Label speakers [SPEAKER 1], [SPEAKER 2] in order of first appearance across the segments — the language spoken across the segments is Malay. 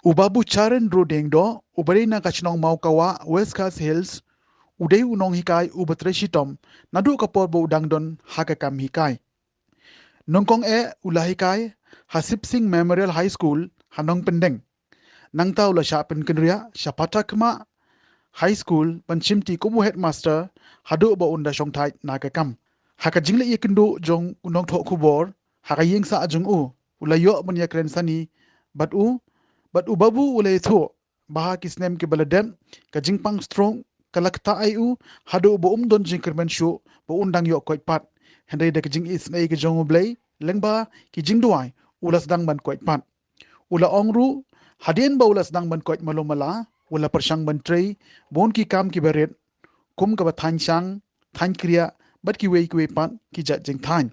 [SPEAKER 1] Ubabu charen ro Diengdoh, ubari na kachnong Mawphor West Coast Hills, udai unong hikai Trei shitom, nadu kapor bo udangdon hakakam hikai. Nongkong ula hikai, hasip sing Memorial High School, hanong pendeng. Nang tau la sya penkenria, syapata kema High School, penchimti kumu headmaster, hadu bo unda shongthait nakakam. Haka jingle ikendu jong unong thoh kubor, haka ying sa ajung ula yo menya krensani, but babu ulay thoh, baha kisnem ke baladem, ka jingpang strong, kalakta ay hadu bo don jingkermen shu, bo undang yo koit pat, henry de jing isnay ke jong ublay, lengba ki jingduay, ulas dang man koit pat. Ula ongru, hadien ba ulas dang man koit malumala, ula persyang man Trei, bon ki kam ki beret, kum ka ba thansang, than kriya, bat ki wei pat, ki jat jing than.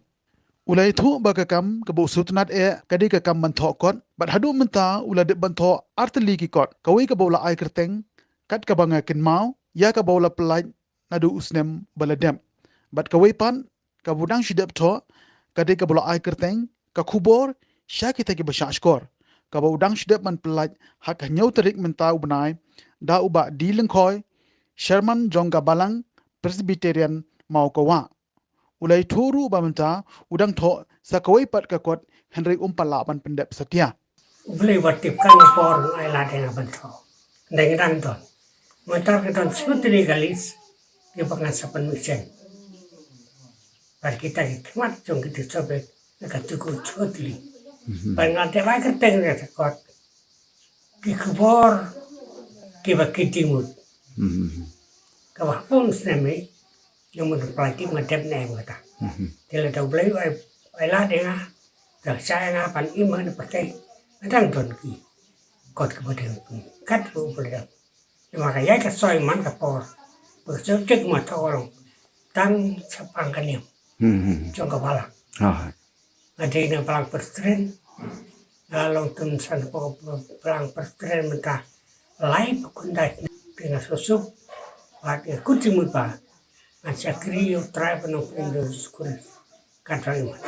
[SPEAKER 1] Ulay thu bagakam kabo sutnat kadi kakam mantho kot bat hadu menta ula de bantho arteli ki kot kawi kabola ai kerteng kat kabanga kin mau ya kabola pelaj nadu usnem baladem bat kawi pan kabudang shidap tho kadi kabola ai kerteng ka khubor sya kita ki basha skor kabudang shidap man pelaj hak nyau terik menta ubnai da uba di lengkhoi Sherman jongga balang Presbyterian mau kawa ulay turu bamenta udang thoh sakawai pat kakot Henry umpala ban pendep setia.
[SPEAKER 2] Boleh batip kan por ay ladeng abanto. Dengan ton. Mentar kita sebetulnya galis di pengasapan misen. Bar kita hikmat jong kita sobek dekat cukup sebetulnya. Pengante lagi kerteng dia takut. Di kubor kita kitimut. Kawah pun senami yang menerpelati macam nem kata. Tidak tahu boleh ay ladeng dah saya ngapan iman percaya. Kadang tuan ki, kot kemudian kat boleh. Makanya kat soy man kapor, bercek mata orang, tang sepang kaniam, jong kepala. Ada yang pelang perstren, lalu tunsan pelang perstren mentah, lain kundai dengan susuk, ada kucing muda, macam kriyo Trei penuh Indonesia kuris, kadang iman.